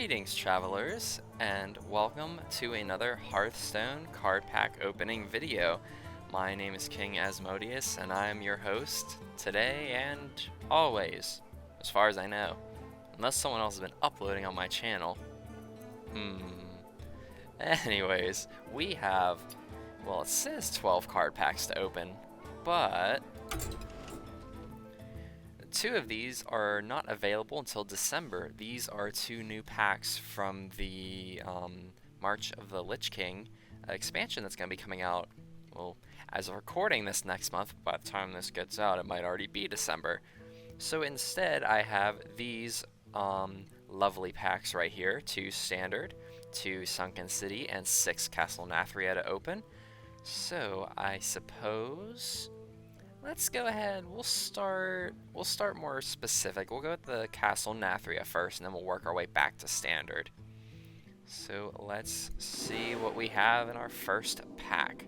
Greetings, travelers, and welcome to another Hearthstone card pack opening video. My name is King Asmodeus, and I am your host today and always, as far as I know. Unless someone else has been uploading on my channel. Anyways, we have, well, it says 12 card packs to open, but two of these are not available until December. These are two new packs from the March of the Lich King expansion that's going to be coming out, well, as of recording this next month. By the time this gets out, it might already be December. So instead, I have these lovely packs right here, 2 Standard, 2 Sunken City, and 6 Castle Nathria to open. So I suppose let's go ahead. We'll start more specific. We'll go with the Castle Nathria first, and then we'll work our way back to Standard. So let's see what we have in our first pack.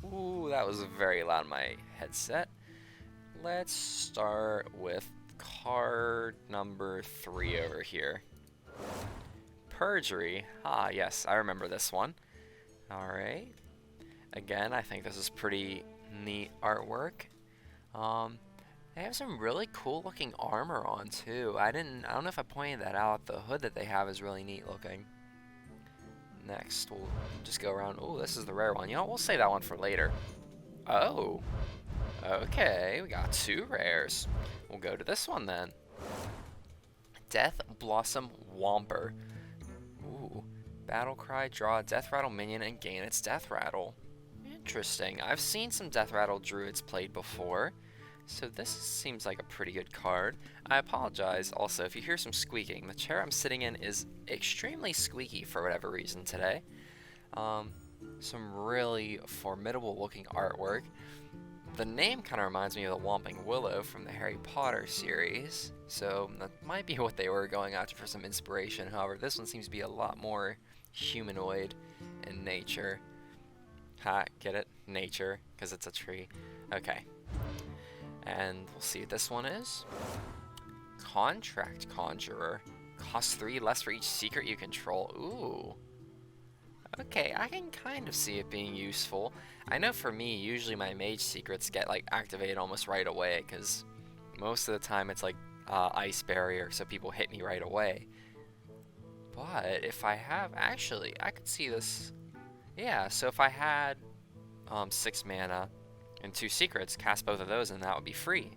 Ooh, that was very loud in my headset. Let's start with card number 3 over here. Perjury. Ah, yes, I remember this one. Alright. Again, I think this is pretty neat artwork. They have some really cool looking armor on too. I don't know if I pointed that out. The hood that they have is really neat looking. Next, we'll just go around. Oh, this is the rare one. You know, we'll save that one for later. Oh, okay. We got 2 rares. We'll go to this one then. Death Blossom Womper. Ooh. Battle Cry, draw a Death Rattle minion and gain its Death Rattle. Interesting. I've seen some Death Rattle druids played before, so this seems like a pretty good card. I apologize also if you hear some squeaking. The chair I'm sitting in is extremely squeaky for whatever reason today. Some really formidable looking artwork. The name kind of reminds me of the Whomping Willow from the Harry Potter series, so that might be what they were going after for some inspiration. However, this one seems to be a lot more humanoid in nature. Ha, get it? Nature, because it's a tree. Okay. And we'll see what this one is. Contract Conjurer. Costs 3 less for each secret you control. Ooh. Okay, I can kind of see it being useful. I know for me, usually my mage secrets get like activated almost right away, because most of the time it's like ice barrier, so people hit me right away. But if I have, actually, I could see this. Yeah, so if I had 6 mana and 2 secrets, cast both of those and that would be free,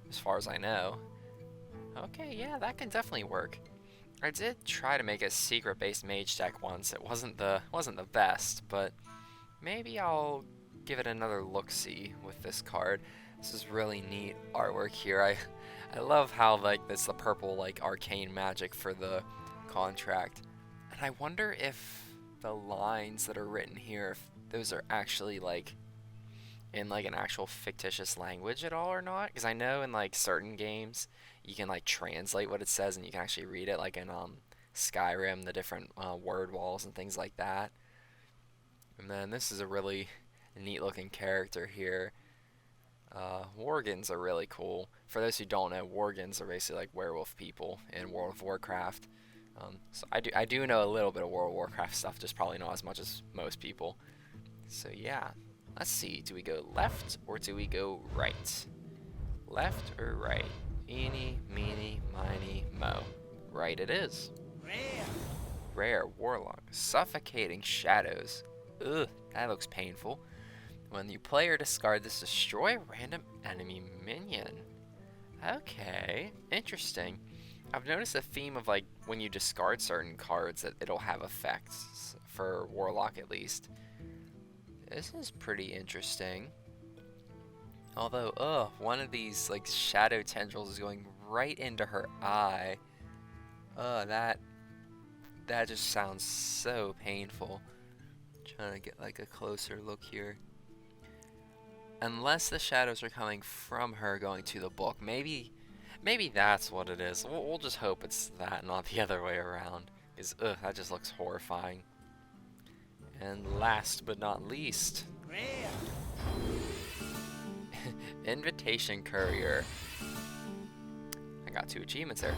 as far as I know. Okay, yeah, that can definitely work. I did try to make a secret-based mage deck once. It wasn't the best, but maybe I'll give it another look-see with this card. This is really neat artwork here. I love how like this the purple like arcane magic for the contract. And I wonder if the lines that are written here, if those are actually like in like an actual fictitious language at all or not, because I know in like certain games you can like translate what it says and you can actually read it, like in Skyrim, the different word walls and things like that. And then this is a really neat looking character here. Worgens are really cool. For those who don't know, Worgens are basically like werewolf people in World of Warcraft. So I do know a little bit of World of Warcraft stuff, just probably not as much as most people. So yeah, let's see. Do we go left or do we go right? Left or right? Eeny, meeny, miny, mo. Right it is. Rare Warlock. Suffocating Shadows. Ugh, that looks painful. When you play or discard this, destroy a random enemy minion. Okay, interesting. I've noticed a theme of like when you discard certain cards that it'll have effects, for Warlock at least. This is pretty interesting. Although, one of these like shadow tendrils is going right into her eye. That just sounds so painful. Trying to get like a closer look here. Unless the shadows are coming from her going to the book, maybe that's what it is. We'll just hope it's that, not the other way around. Because that just looks horrifying. And last but not least, Invitation Courier. got 2 achievements there.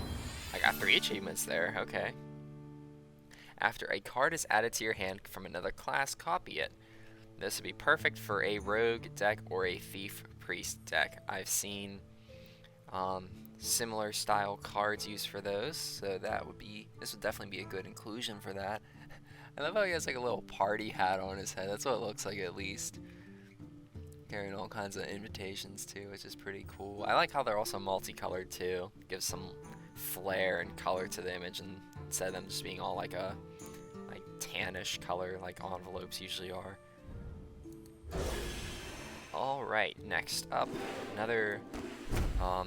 I got 3 achievements there, okay. After a card is added to your hand from another class, copy it. This would be perfect for a rogue deck or a thief priest deck. I've seen similar style cards used for those, so this would definitely be a good inclusion for that. I love how he has like a little party hat on his head. That's what it looks like, at least. Carrying all kinds of invitations too, which is pretty cool. I like how they're also multicolored too. Gives some flair and color to the image, and instead of them just being all like a tannish color like envelopes usually are. Alright, next up, another I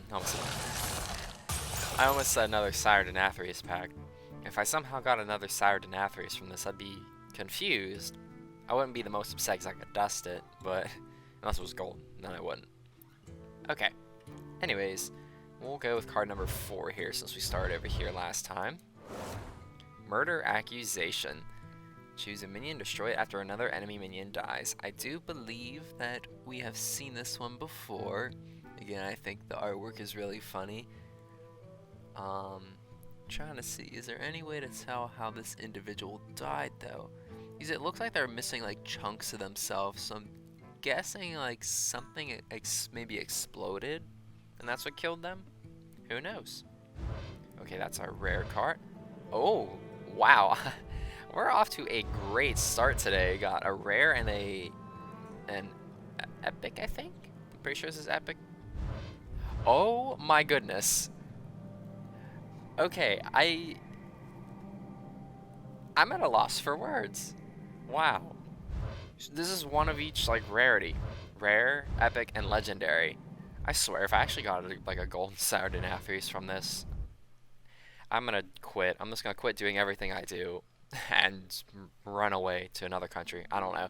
almost said another Sire Denathrius pack. If I somehow got another Sire Denathrius from this, I'd be confused. I wouldn't be the most upset because I could dust it, but unless it was gold, then I wouldn't. Okay. Anyways, we'll go with card number 4 here since we started over here last time. Murder Accusation. Choose a minion, destroy it after another enemy minion dies. I do believe that we have seen this one before. Again, I think the artwork is really funny. Trying to see, is there any way to tell how this individual died though? Because it looks like they're missing like chunks of themselves, so I'm guessing like something maybe exploded and that's what killed them? Who knows? Okay, that's our rare card. Oh, wow. We're off to a great start today. Got a rare and an epic, I think? I'm pretty sure this is epic. Oh my goodness. Okay, I'm at a loss for words. Wow. This is one of each like rarity. Rare, epic, and legendary. I swear if I actually got like a golden Sire Denathrius from this, I'm gonna quit. I'm just gonna quit doing everything I do and run away to another country. I don't know.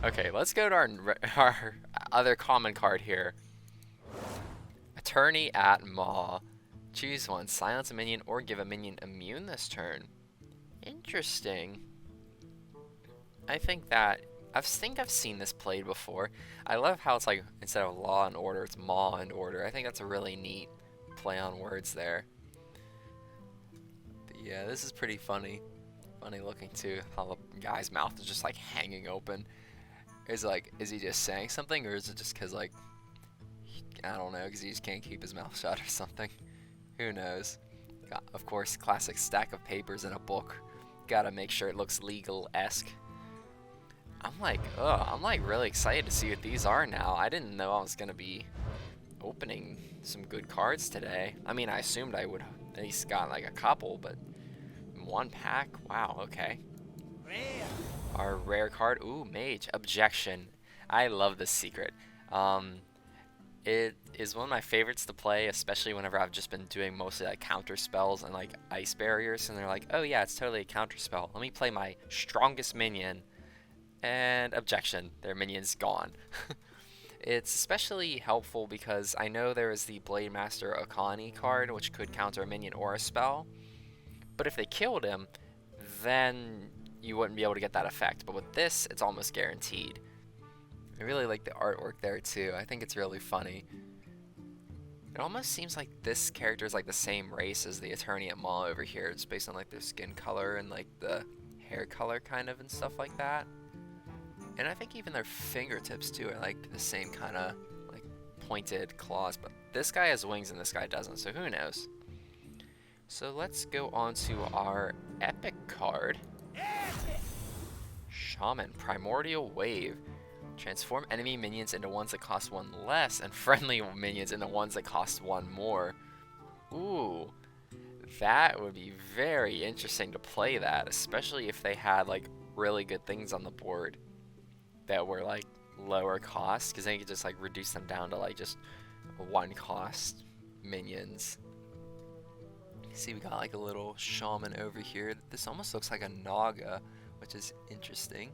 Okay, let's go to our other common card here. Attorney at Maw. Choose one. Silence a minion or give a minion immune this turn. Interesting. I think I've seen this played before. I love how it's like instead of law and order, it's Maw and order. I think that's a really neat play on words there. But yeah, this is pretty funny. Funny looking too. How the guy's mouth is just like hanging open. Is he just saying something, or is it just because like I don't know, because he just can't keep his mouth shut or something? Who knows? Got, of course, classic stack of papers in a book. Gotta make sure it looks legal-esque. I'm like really excited to see what these are now. I didn't know I was gonna be opening some good cards today. I mean, I assumed I would at least got like a couple, but one pack? Wow, okay. Our rare card, ooh, Mage. Objection. I love this secret. It is one of my favorites to play, especially whenever I've just been doing mostly like counter spells and like ice barriers, and they're like, oh yeah, it's totally a counter spell. Let me play my strongest minion, and objection, their minion's gone. It's especially helpful because I know there is the Blade Master Akani card, which could counter a minion or a spell, but if they killed him, then you wouldn't be able to get that effect. But with this, it's almost guaranteed. I really like the artwork there too. I think it's really funny. It almost seems like this character is like the same race as the Attorney at Maw over here. It's based on like their skin color and like the hair color kind of and stuff like that. And I think even their fingertips too are like the same kind of like pointed claws. But this guy has wings and this guy doesn't, so who knows? So let's go on to our epic card. Shaman, Primordial Wave. Transform enemy minions into ones that cost 1 less, and friendly minions into ones that cost 1 more. Ooh, that would be very interesting to play that, especially if they had like really good things on the board that were like lower cost, because then you could just like reduce them down to like just 1 cost minions. See, we got like a little shaman over here. This almost looks like a Naga, which is interesting,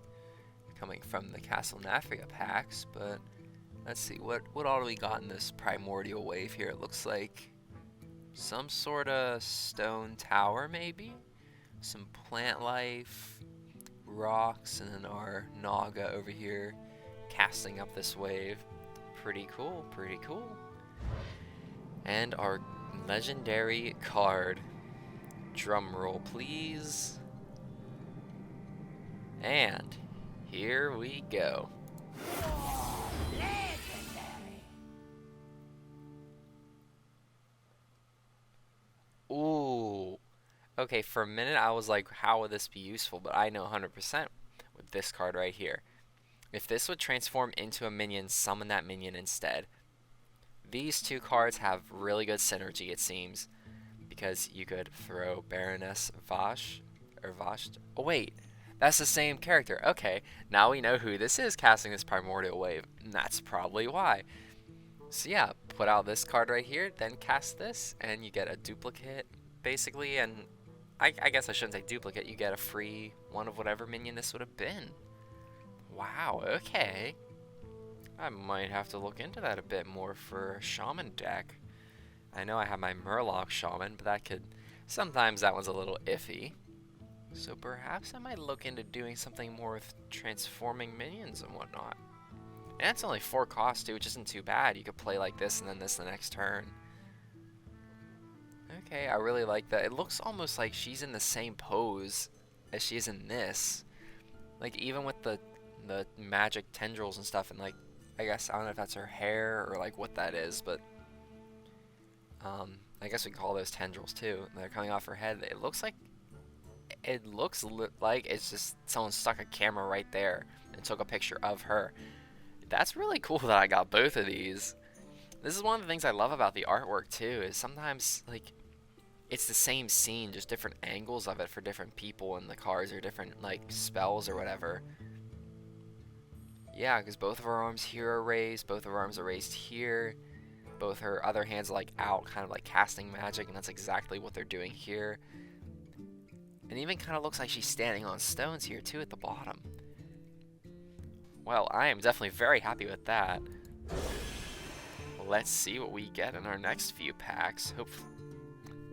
coming from the Castle Nathria packs. But let's see, what all do we got in this Primordial Wave here? It looks like some sort of stone tower, maybe? Some plant life, rocks, and then our Naga over here casting up this wave. Pretty cool, pretty cool. And our Legendary card. Drum roll, please. And here we go. Ooh. Okay, for a minute I was like, how would this be useful? But I know 100% with this card right here. If this would transform into a minion, summon that minion instead. These two cards have really good synergy, it seems. Because you could throw Baroness Vash, or Vasht. Oh wait, that's the same character. Okay, now we know who this is casting this Primordial Wave, and that's probably why. So yeah, put out this card right here, then cast this, and you get a duplicate, basically, and I guess I shouldn't say duplicate, you get a free one of whatever minion this would have been. Wow, okay. I might have to look into that a bit more for a Shaman deck. I know I have my Murloc Shaman, but that could... sometimes that one's a little iffy. So perhaps I might look into doing something more with transforming minions and whatnot. And it's only 4 costs too, which isn't too bad. You could play like this and then this the next turn. Okay, I really like that. It looks almost like she's in the same pose as she is in this. Like even with the magic tendrils and stuff, and like, I guess, I don't know if that's her hair or like what that is, but I guess we call those tendrils too. They're coming off her head. It looks like it's just someone stuck a camera right there and took a picture of her. That's really cool that I got both of these. This is one of the things I love about the artwork too, is sometimes like it's the same scene, just different angles of it for different people, and the cards are different like spells or whatever. Yeah, because both of her arms here are raised, both of her arms are raised here. Both her other hands are like out, kind of like casting magic, and that's exactly what they're doing here. And even kind of looks like she's standing on stones here too at the bottom. Well, I am definitely very happy with that. Let's see what we get in our next few packs.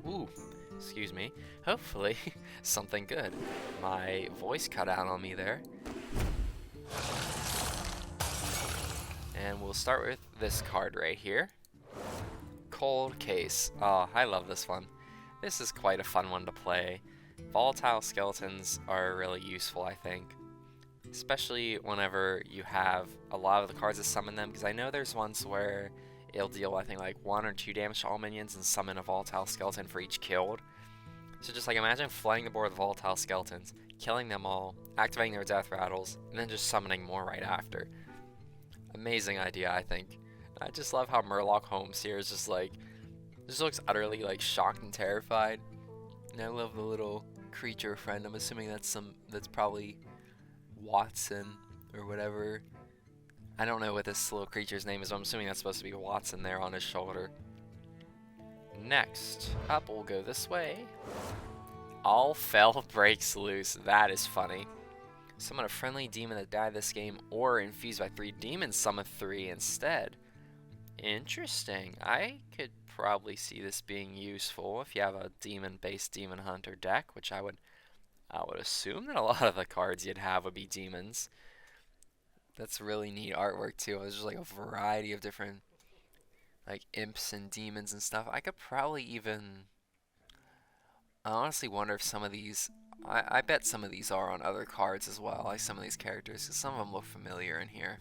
Ooh, excuse me. Hopefully something good. My voice cut out on me there. And we'll start with this card right here. Cold Case. Oh, I love this one. This is quite a fun one to play. Volatile skeletons are really useful, I think. Especially whenever you have a lot of the cards that summon them, because I know there's ones where it'll deal, I think, like 1 or 2 damage to all minions and summon a volatile skeleton for each killed. So just like imagine flooding the board with volatile skeletons, killing them all, activating their death rattles, and then just summoning more right after. Amazing idea, I think. I just love how Murloc Holmes here is just like, just looks utterly like shocked and terrified. And I love the little creature friend. I'm assuming that's probably Watson or whatever. I don't know what this little creature's name is, but I'm assuming that's supposed to be Watson there on his shoulder. Next up, we'll go this way. All Fel breaks loose. That is funny. Summon a friendly demon that died this game, or infused by 3 demons, summon 3 instead. Interesting. I could probably see this being useful if you have a demon-based demon hunter deck, which I would assume that a lot of the cards you'd have would be demons. That's really neat artwork too. There's just like a variety of different like imps and demons and stuff. I could probably even... I honestly wonder if some of these... I bet some of these are on other cards as well, like some of these characters, because some of them look familiar in here.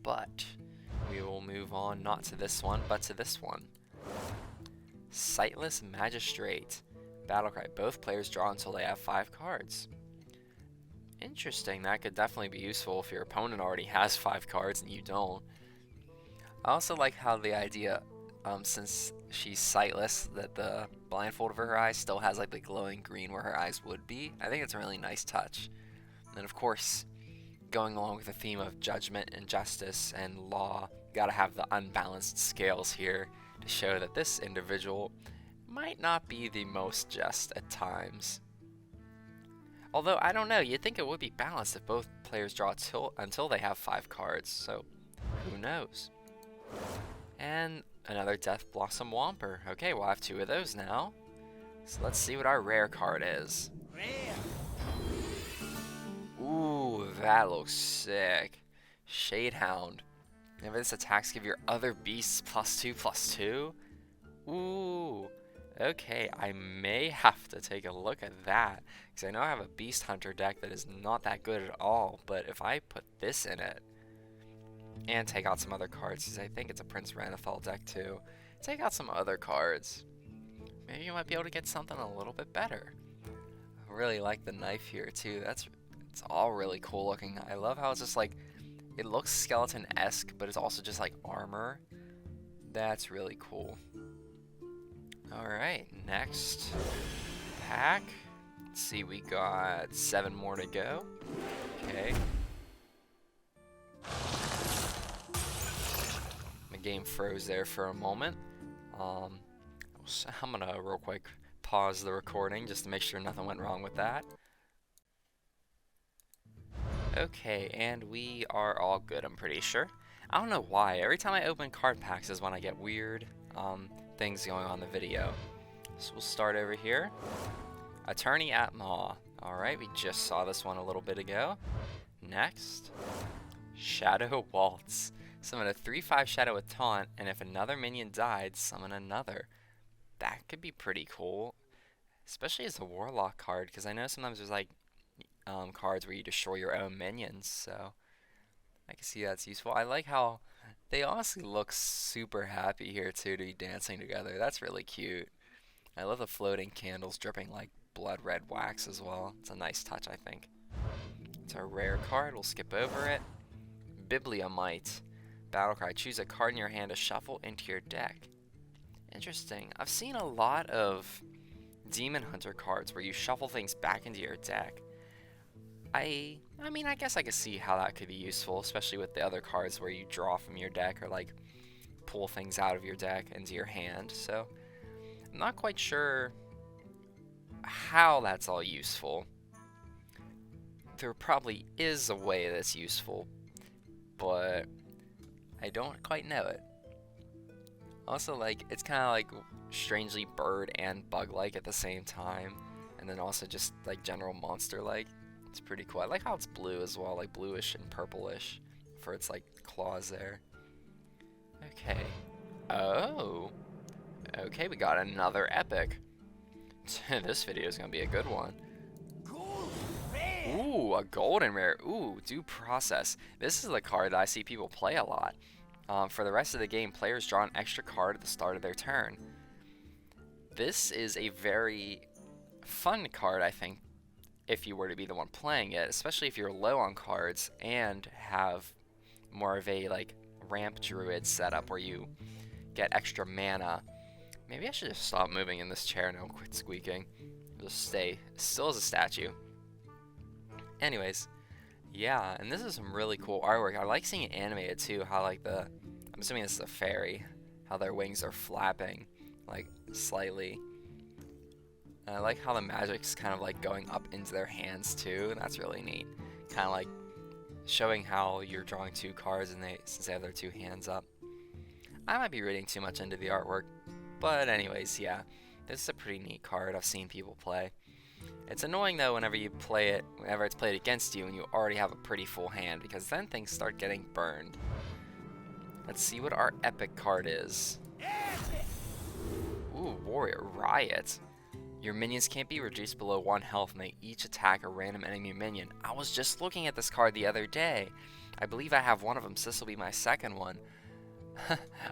But we will move on, not to this one, but to this one. Sightless Magistrate. Battlecry. Both players draw until they have 5 cards. Interesting. That could definitely be useful if your opponent already has 5 cards and you don't. I also like how the idea, since she's sightless, that the blindfold over her eyes still has like the glowing green where her eyes would be. I think it's a really nice touch. And then of course, going along with the theme of judgment and justice and law, you gotta have the unbalanced scales here to show that this individual might not be the most just at times. Although, I don't know, you'd think it would be balanced if both players draw until they have 5 cards, so who knows. And another Death Blossom Whomper. Okay, we'll have 2 of those now. So let's see what our rare card is. Ooh, that looks sick. Shadehound. Maybe this attacks give your other beasts +2/+2? Ooh. Okay, I may have to take a look at that. Because I know I have a Beast Hunter deck that is not that good at all. But if I put this in it, and take out some other cards, because I think it's a Prince Ranithal deck too. Take out some other cards. Maybe you might be able to get something a little bit better. I really like the knife here too. It's all really cool looking. I love how it's just like, it looks skeleton-esque, but it's also just like armor. That's really cool. Alright, next pack. Let's see, we got 7 more to go. Okay. My game froze there for a moment. I'm gonna real quick pause the recording just to make sure nothing went wrong with that. Okay, and we are all good, I'm pretty sure. I don't know why. Every time I open card packs is when I get weird things going on in the video. So we'll start over here. Attorney at Maw. Alright, we just saw this one a little bit ago. Next, Shadow Waltz. Summon a 3/5 Shadow with Taunt, and if another minion died, summon another. That could be pretty cool, especially as a Warlock card, because I know sometimes there's like cards where you destroy your own minions, so I can see that's useful. I like how they honestly look super happy here too to be dancing together. That's really cute. I love the floating candles dripping like blood red wax as well. It's a nice touch, I think. It's a rare card. We'll skip over it. Bibliomite. Battlecry. Choose a card in your hand to shuffle into your deck. Interesting. I've seen a lot of Demon Hunter cards where you shuffle things back into your deck. I mean, I guess I could see how that could be useful, especially with the other cards where you draw from your deck or like pull things out of your deck into your hand. So I'm not quite sure how that's all useful. There probably is a way that's useful, but I don't quite know it. Also, like, it's kind of like strangely bird and bug-like at the same time, and then also just like general monster-like. It's pretty cool. I like how it's blue as well, like bluish and purplish for its like claws there. Okay. Oh. Okay, we got another epic. This video is gonna be a good one. Ooh, a golden rare. Ooh, Due Process. This is the card that I see people play a lot. For the rest of the game, players draw an extra card at the start of their turn. This is a very fun card, I think, if you were to be the one playing it, especially if you're low on cards and have more of a like ramp druid setup where you get extra mana. Maybe I should just stop moving in this chair now, quit squeaking. Just stay still as a statue. Anyways, yeah, and this is some really cool artwork. I like seeing it animated too, how like I'm assuming this is a fairy, how their wings are flapping, like slightly. And I like how the magic's kind of like going up into their hands too. That's really neat. Kind of like showing how you're drawing 2 cards and since they have their 2 hands up. I might be reading too much into the artwork, but anyways, yeah, this is a pretty neat card I've seen people play. It's annoying though whenever you play it, whenever it's played against you and you already have a pretty full hand, because then things start getting burned. Let's see what our epic card is. Ooh, Warrior Riot. Your minions can't be reduced below 1 health and they each attack a random enemy minion. I was just looking at this card the other day. I believe I have one of them, so this will be my second one.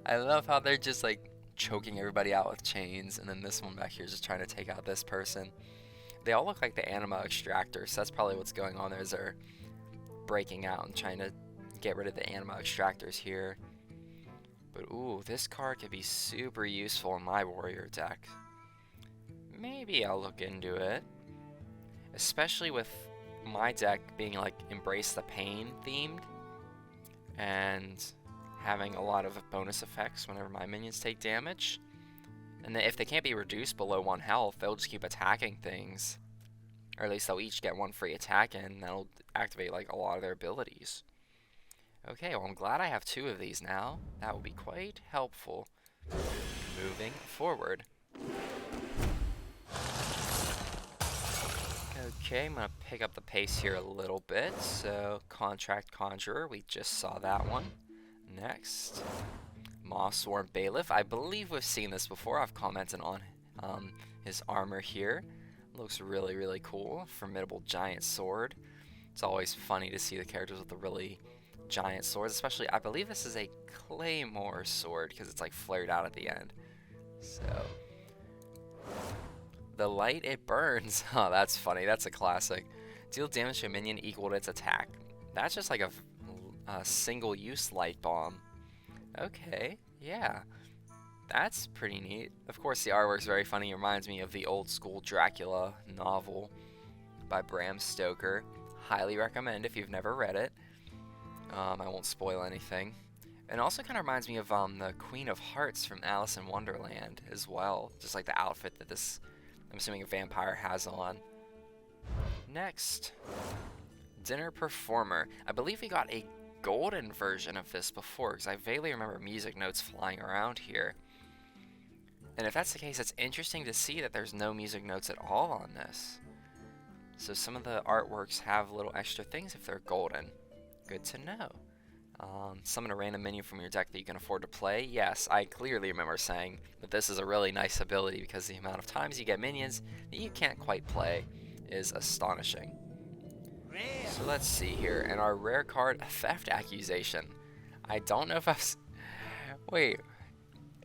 I love how they're just like choking everybody out with chains, and then this one back here is just trying to take out this person. They all look like the Anima Extractor, so that's probably what's going on there, is they're breaking out and trying to get rid of the Anima Extractors here. But ooh, this card could be super useful in my warrior deck. Maybe I'll look into it. Especially with my deck being like Embrace the Pain themed, and having a lot of bonus effects whenever my minions take damage. And then if they can't be reduced below 1 health, they'll just keep attacking things. Or at least they'll each get 1 free attack in, and that'll activate like a lot of their abilities. Okay, well I'm glad I have 2 of these now. That will be quite helpful moving forward. Okay, I'm going to pick up the pace here a little bit. So, Contract Conjurer, we just saw that one. Next, Mossworm Bailiff. I believe we've seen this before. I've commented on his armor here. Looks really, really cool. Formidable giant sword. It's always funny to see the characters with the really giant swords, especially I believe this is a claymore sword because it's like flared out at the end. So the light it burns. Oh, that's funny. That's a classic. Deal damage to a minion equal to its attack. That's just like a single-use light bomb. Okay, yeah. That's pretty neat. Of course, the artwork's very funny. It reminds me of the old school Dracula novel by Bram Stoker. Highly recommend if you've never read it. I won't spoil anything. And also kind of reminds me of the Queen of Hearts from Alice in Wonderland as well. Just like the outfit that this, I'm assuming, a vampire has on. Next, Dinner Performer. I believe we got a golden version of this before, because I vaguely remember music notes flying around here. And if that's the case, it's interesting to see that there's no music notes at all on this. So some of the artworks have little extra things if they're golden. Good to know. Summon a random minion from your deck that you can afford to play. Yes, I clearly remember saying that this is a really nice ability because the amount of times you get minions that you can't quite play is astonishing. So let's see here. And our rare card, Theft Accusation. I don't know if I've... Wait,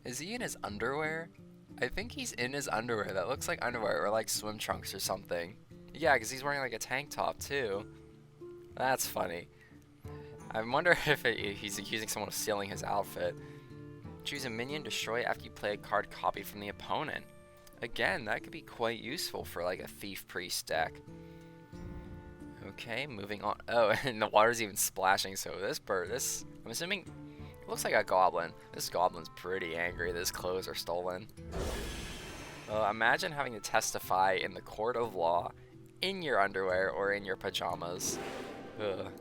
is he in his underwear? I think he's in his underwear. That looks like underwear or like swim trunks or something. Yeah, because he's wearing like a tank top too. That's funny. I wonder if he's accusing someone of stealing his outfit. Choose a minion, destroy after you play a card copied from the opponent. Again, that could be quite useful for like a Thief Priest deck. Okay, moving on. Oh, and the water's even splashing, so this bird, I'm assuming, it looks like a goblin. This goblin's pretty angry that his clothes are stolen. Imagine having to testify in the court of law in your underwear or in your pajamas. Ugh.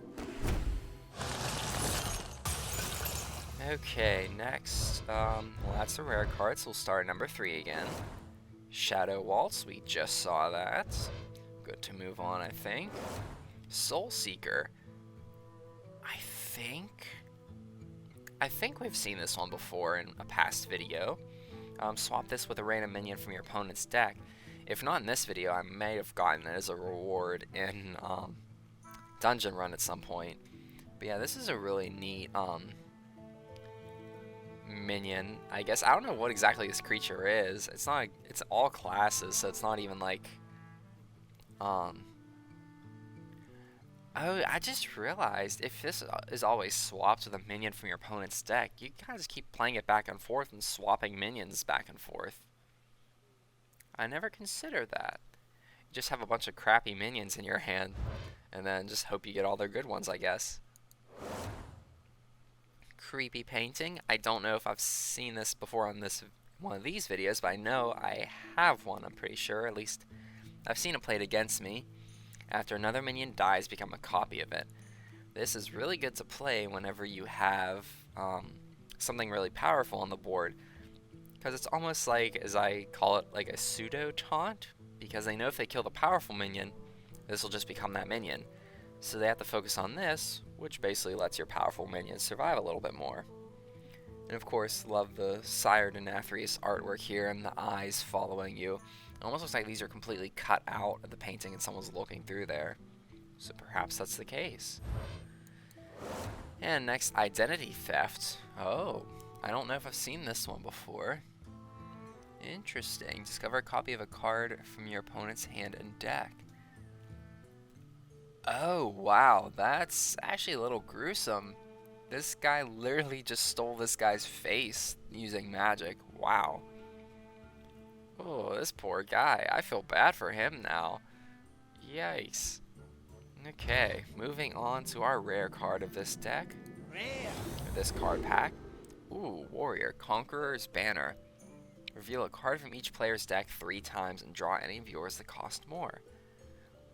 Okay, next, well, that's a rare card, so we'll start at number 3 again. Shadow Waltz, we just saw that. Good to move on, I think. Soul Seeker. I think we've seen this one before in a past video. Swap this with a random minion from your opponent's deck. If not in this video, I may have gotten it as a reward in Dungeon Run at some point. But yeah, this is a really neat minion. I guess I don't know what exactly this creature is. It's not. It's all classes, so it's not even like. Oh, I just realized if this is always swapped with a minion from your opponent's deck, you kind of just keep playing it back and forth and swapping minions back and forth. I never considered that. You just have a bunch of crappy minions in your hand, and then just hope you get all their good ones, I guess. Creepy painting. I don't know if I've seen this before on one of these videos, but I know I have one, I'm pretty sure. At least I've seen it played against me. After another minion dies, become a copy of it. This is really good to play whenever you have something really powerful on the board, because it's almost like, as I call it, like a pseudo taunt, because they know if they kill the powerful minion, this will just become that minion. So they have to focus on this, which basically lets your powerful minions survive a little bit more. And of course, love the Sire Denathrius artwork here and the eyes following you. It almost looks like these are completely cut out of the painting and someone's looking through there. So perhaps that's the case. And next, Identity Theft. Oh, I don't know if I've seen this one before. Interesting. Discover a copy of a card from your opponent's hand and deck. Oh, wow. That's actually a little gruesome. This guy literally just stole this guy's face using magic. Wow. Oh, this poor guy. I feel bad for him now. Yikes. Okay, moving on to our rare card of this deck. This card pack. Ooh, Warrior, Conqueror's Banner. Reveal a card from each player's deck 3 times and draw any of yours that cost more.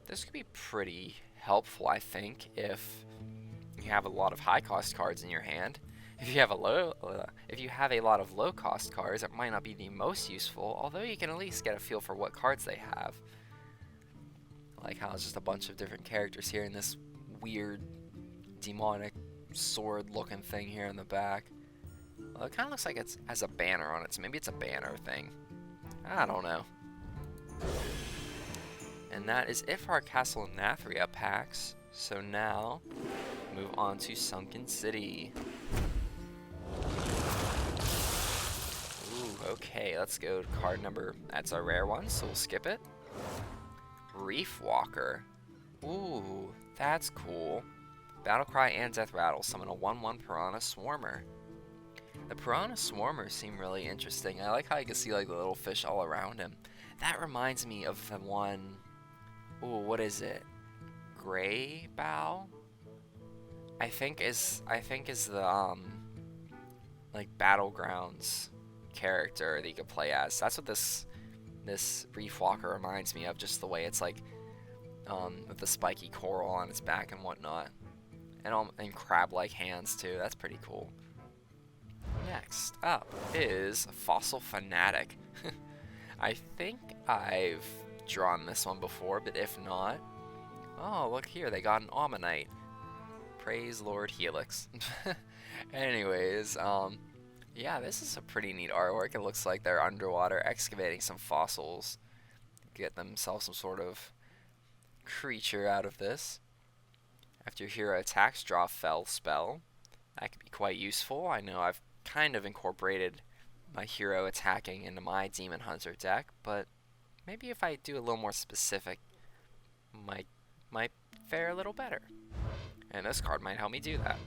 This could be pretty helpful, I think, if you have a lot of high-cost cards in your hand. If you have a lot of low-cost cards, it might not be the most useful, although you can at least get a feel for what cards they have. I like how it's just a bunch of different characters here in this weird, demonic sword-looking thing here in the back. Well, it kind of looks like it has a banner on it, so maybe it's a banner thing. I don't know. And that is it for our Castle Nathria packs. So now, move on to Sunken City. Ooh, okay, let's go to card number, that's a rare one, so we'll skip it. Reef Walker. Ooh, that's cool. Battlecry and Death Rattle summon a 1/1 Piranha Swarmer. The Piranha Swarmers seem really interesting. I like how you can see like the little fish all around him. That reminds me of the one, ooh, what is it? Gray Bow? I think is the like Battlegrounds character that you could play as. That's what this Reef Walker reminds me of, just the way it's like with the spiky coral on its back and whatnot. And crab-like hands too. That's pretty cool. Next up is Fossil Fanatic. I think I've drawn this one before, but if not, oh, look here, they got an Ammonite. Praise Lord Helix. Anyways, yeah, this is a pretty neat artwork. It looks like they're underwater excavating some fossils to get themselves some sort of creature out of this. After your hero attacks, draw a Fell spell. That could be quite useful. I know I've kind of incorporated my hero attacking into my Demon Hunter deck, but maybe if I do a little more specific, might fare a little better. And this card might help me do that.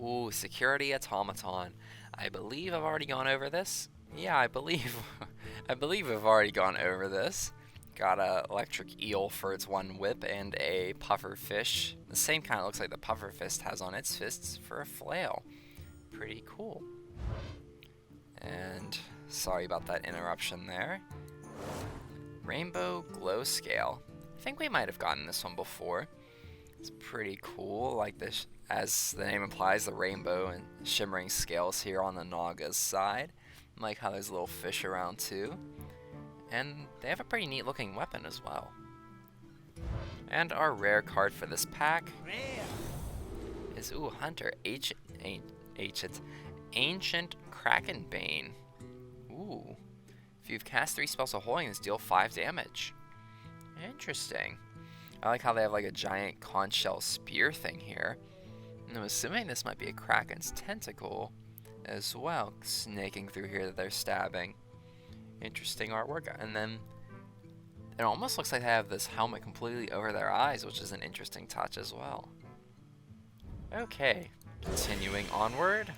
Ooh, Security Automaton. I believe I've already gone over this. Yeah, I believe we've already gone over this. Got a electric eel for its 1 whip and a puffer fish. The same kind of looks like the puffer fist has on its fists for a flail. Pretty cool. And sorry about that interruption there. Rainbow Glow Scale. I think we might have gotten this one before. It's pretty cool, like this, as the name implies, the rainbow and shimmering scales here on the Naga's side. I like how there's little fish around too. And they have a pretty neat looking weapon as well. And our rare card for this pack is, ooh, Hunter, Ancient Krakenbane. Ooh. If you've cast 3 spells of holding this, deal 5 damage. Interesting. I like how they have like a giant conch shell spear thing here. And I'm assuming this might be a Kraken's tentacle as well, snaking through here that they're stabbing. Interesting artwork. And then it almost looks like they have this helmet completely over their eyes, which is an interesting touch as well. Okay, continuing onward.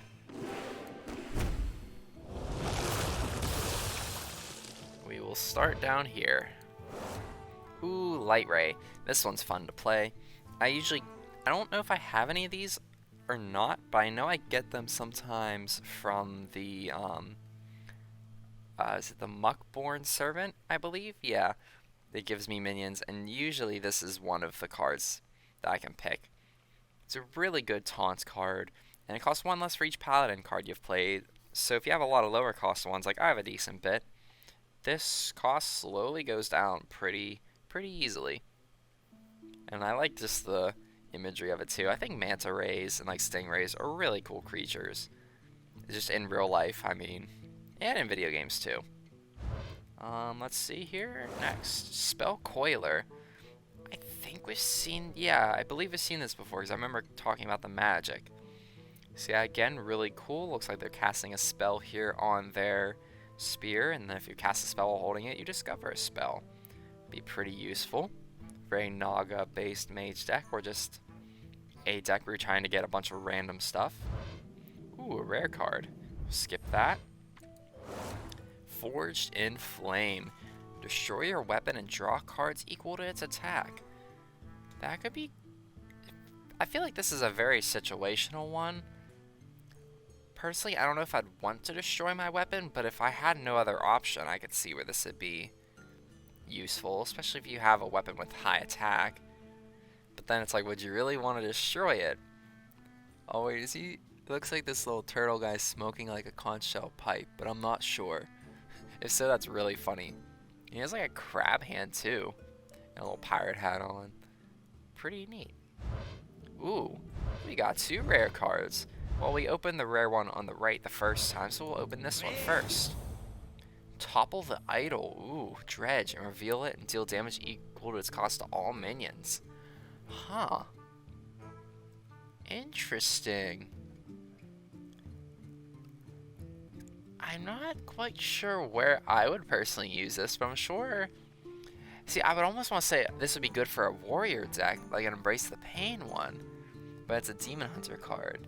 We will start down here. Ooh, Light Ray. This one's fun to play. I don't know if I have any of these or not, but I know I get them sometimes from the, is it the Muckborn Servant, I believe? Yeah, it gives me minions, and usually this is one of the cards that I can pick. It's a really good taunt card, and it costs 1 less for each Paladin card you've played, so if you have a lot of lower cost ones, like I have a decent bit, this cost slowly goes down pretty easily. And I like just the imagery of it too. I think manta rays and like stingrays are really cool creatures. Just in real life, I mean, and in video games too. Let's see here. Next, Spell Coiler. I think we've seen, yeah, I believe we've seen this before because I remember talking about the magic. See, again, really cool. Looks like they're casting a spell here on their spear, and then if you cast a spell while holding it, you discover a spell. Be pretty useful. Very Naga-based mage deck, or just a deck where you're trying to get a bunch of random stuff. Ooh, a rare card. Skip that. Forged in Flame. Destroy your weapon and draw cards equal to its attack. That could be... I feel like this is a very situational one. Personally, I don't know if I'd want to destroy my weapon, but if I had no other option, I could see where this would be useful, especially if you have a weapon with high attack. But then it's like, would you really want to destroy it? Oh wait, is he... It looks like this little turtle guy's smoking like a conch shell pipe, but I'm not sure. If so, that's really funny. He has like a crab hand too, and a little pirate hat on. Pretty neat. Ooh, we got 2 rare cards. Well, we opened the rare one on the right the first time, so we'll open this one first. Topple the idol. Ooh, dredge and reveal it and deal damage equal to its cost to all minions. Huh. Interesting. I'm not quite sure where I would personally use this, but I'm sure. See, I would almost want to say this would be good for a warrior deck, like an Embrace the Pain one. But it's a Demon Hunter card.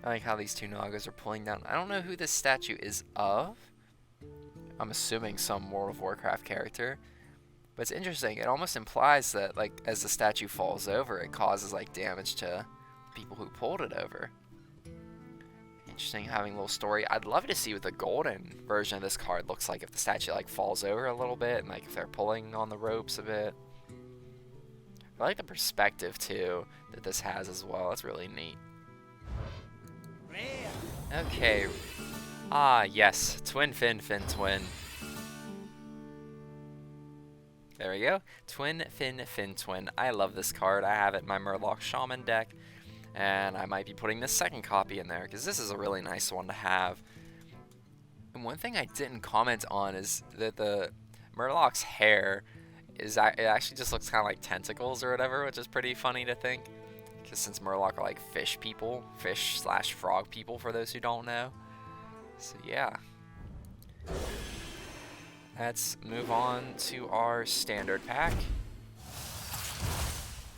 I like how these 2 Nagas are pulling down. I don't know who this statue is of. I'm assuming some World of Warcraft character. But it's interesting. It almost implies that, like, as the statue falls over, it causes, like, damage to people who pulled it over. Interesting, having a little story. I'd love to see what the golden version of this card looks like if the statue, like, falls over a little bit and, like, if they're pulling on the ropes a bit. I like the perspective, too, that this has as well. It's really neat. Okay. Ah, yes. Twin Fin Twin. There we go. Twin Fin Twin. I love this card. I have it in my Murloc Shaman deck. And I might be putting this second copy in there because this is a really nice one to have. And one thing I didn't comment on is that the Murloc's hair is it actually just looks kind of like tentacles or whatever, which is pretty funny to think. Because since Murloc are like fish people, fish/frog people for those who don't know. So yeah. Let's move on to our standard pack.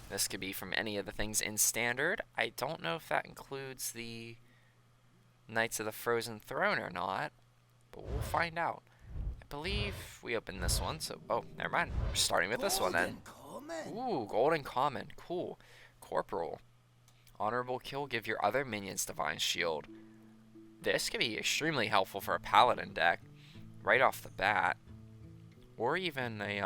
This could be from any of the things in standard. I don't know if that includes the Knights of the Frozen Throne or not, but we'll find out. I believe we opened this one, so oh, never mind. We're starting with this one then. Ooh, Golden Common, cool. Corporal. Honorable kill, give your other minions Divine Shield. This could be extremely helpful for a Paladin deck, right off the bat. Or even a,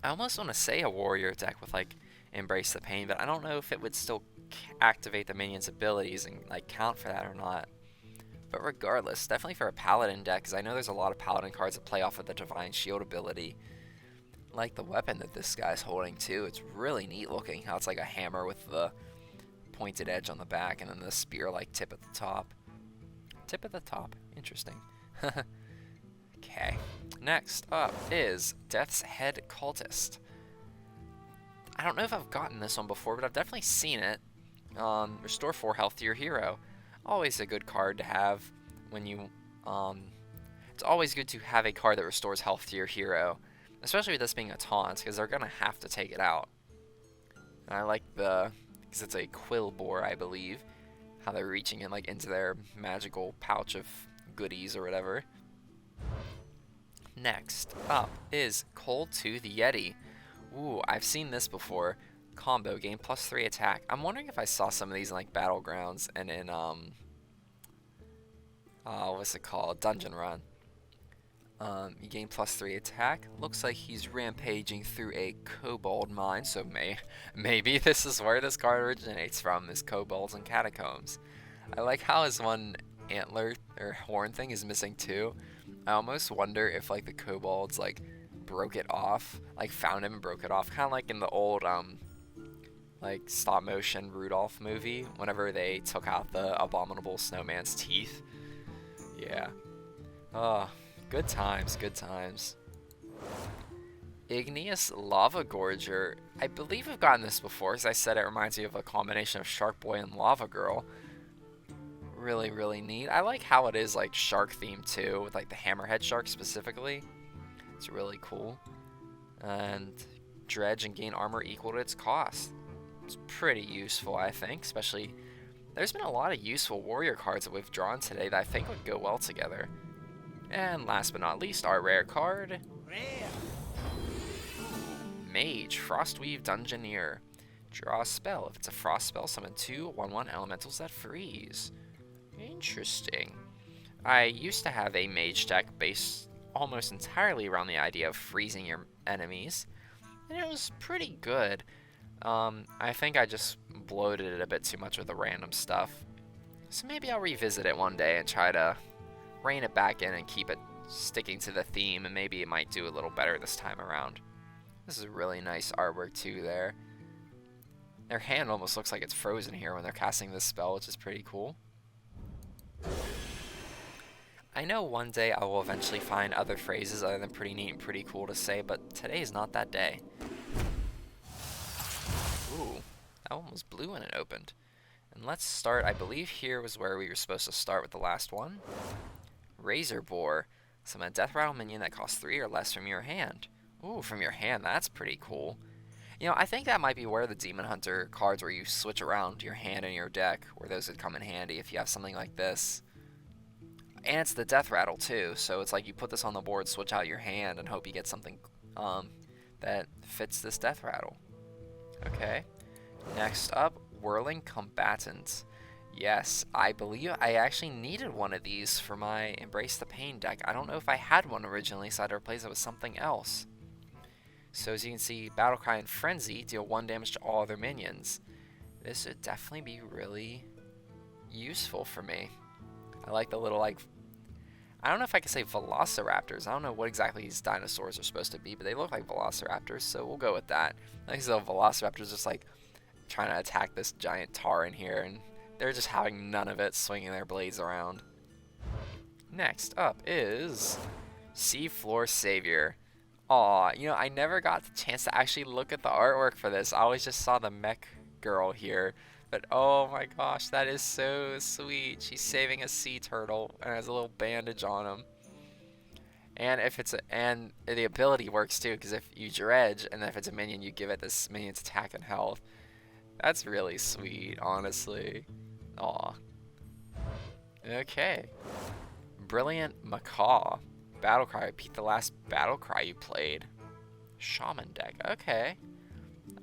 I almost want to say a warrior deck with, like, Embrace the Pain, but I don't know if it would still activate the minion's abilities and, like, count for that or not. But regardless, definitely for a Paladin deck, because I know there's a lot of Paladin cards that play off of the Divine Shield ability. Like the weapon that this guy's holding, too. It's really neat looking, how it's like a hammer with the pointed edge on the back and then the spear-like tip at the top. Tip at the top. Interesting. Okay. Next up is Death's Head Cultist. I don't know if I've gotten this one before, but I've definitely seen it. Restore 4 health to your hero. Always a good card to have when you... it's always good to have a card that restores health to your hero. Especially with this being a taunt, because they're going to have to take it out. And I like the... because it's a quill boar, I believe. How they're reaching in, like, into their magical pouch of goodies or whatever. Next up is Cold to the Yeti. Ooh, I've seen this before. Combo, gain +3 attack. I'm wondering if I saw some of these in, like, Battlegrounds and in, what's it called? Dungeon Run. You gain +3 attack. Looks like he's rampaging through a kobold mine, so maybe this is where this card originates from, is kobolds and catacombs. I like how his one antler or horn thing is missing too. I almost wonder if, like, the kobolds, like, broke it off, like, found him and broke it off, kind of like in the old like stop motion Rudolph movie whenever they took out the abominable snowman's teeth. Yeah. Oh, good times, good times. Igneous Lava Gorger. I believe I've gotten this before, as I said, it reminds me of a combination of Shark Boy and Lava Girl. Really, really neat. I like how it is, like, shark themed too, with, like, the hammerhead shark specifically. It's really cool. And dredge and gain armor equal to its cost. It's pretty useful, I think, especially... there's been a lot of useful warrior cards that we've drawn today that I think would go well together. And last but not least, our rare card. Mage, Frostweave Dungeoneer. Draw a spell. If it's a frost spell, summon 2 1/1 elementals that freeze. Interesting. I used to have a mage deck based almost entirely around the idea of freezing your enemies, and it was pretty good. I think I just bloated it a bit too much with the random stuff. So maybe I'll revisit it one day and try to rein it back in and keep it sticking to the theme, and maybe it might do a little better this time around. This is really nice artwork too there. Their hand almost looks like it's frozen here when they're casting this spell, which is pretty cool. I know one day I will eventually find other phrases other than pretty neat and pretty cool to say, but today is not that day. Ooh, that one was blue when it opened. And let's start, I believe here was where we were supposed to start with the last one. Razor Boar. Summon a Death Rattle minion that costs 3 or less from your hand. Ooh, from your hand, that's pretty cool. You know, I think that might be where the Demon Hunter cards where you switch around your hand and your deck, where those would come in handy if you have something like this. And it's the Death Rattle too, so it's like you put this on the board, switch out your hand, and hope you get something that fits this Death Rattle. Okay. Next up, Whirling Combatant. Yes, I believe I actually needed one of these for my Embrace the Pain deck. I don't know if I had one originally, so I had to replace it with something else. So as you can see, Battlecry and Frenzy deal 1 damage to all other minions. This would definitely be really useful for me. I like the little, like, I don't know if I can say velociraptors. I don't know what exactly these dinosaurs are supposed to be, but they look like velociraptors, so we'll go with that. I think the velociraptors just like trying to attack this giant tar in here, and they're just having none of it, swinging their blades around. Next up is Seafloor Savior. Aw, you know, I never got the chance to actually look at the artwork for this. I always just saw the mech girl here. But oh my gosh, that is so sweet. She's saving a sea turtle and has a little bandage on him. And if it's and the ability works too, because if you use your edge, and if it's a minion, you give it this minion's attack and health. That's really sweet, honestly. Aw. Okay. Brilliant Macaw. Battlecry. Repeat the last Battlecry you played. Shaman deck. Okay.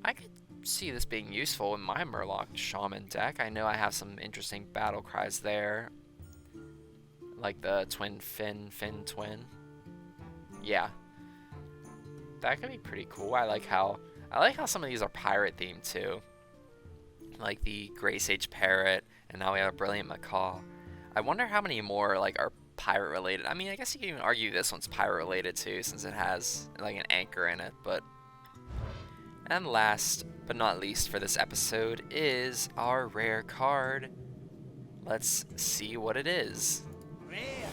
I could see this being useful in my Murloc Shaman deck. I know I have some interesting battle cries there, like the Twin Fin Twin. Yeah, that could be pretty cool. I like how some of these are pirate themed too, like the Grey Sage Parrot, and now we have a Brilliant Macaw. I wonder how many more like are pirate related. I mean, I guess you can even argue this one's pirate related too, since it has like an anchor in it, but. And last but not least for this episode is our rare card. Let's see what it is. Rare.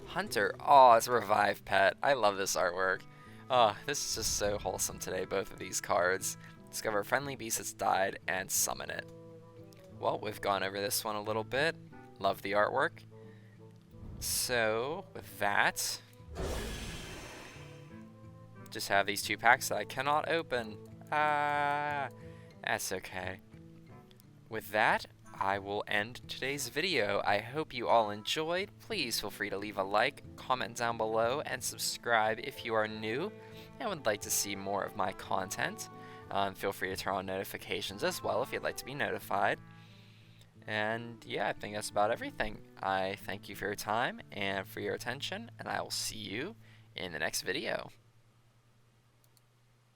Hunter. Oh, it's a Revive Pet. I love this artwork. Oh, this is just so wholesome today, both of these cards. Discover a friendly beast that's died and summon it. Well, we've gone over this one a little bit. Love the artwork. So, with that, just have these 2 packs that I cannot open. That's okay. With that, I will end today's video. I hope you all enjoyed. Please feel free to leave a like, comment down below, and subscribe if you are new and would like to see more of my content. Feel free to turn on notifications as well if you'd like to be notified. And yeah, I think that's about everything. I thank you for your time and for your attention, and I will see you in the next video.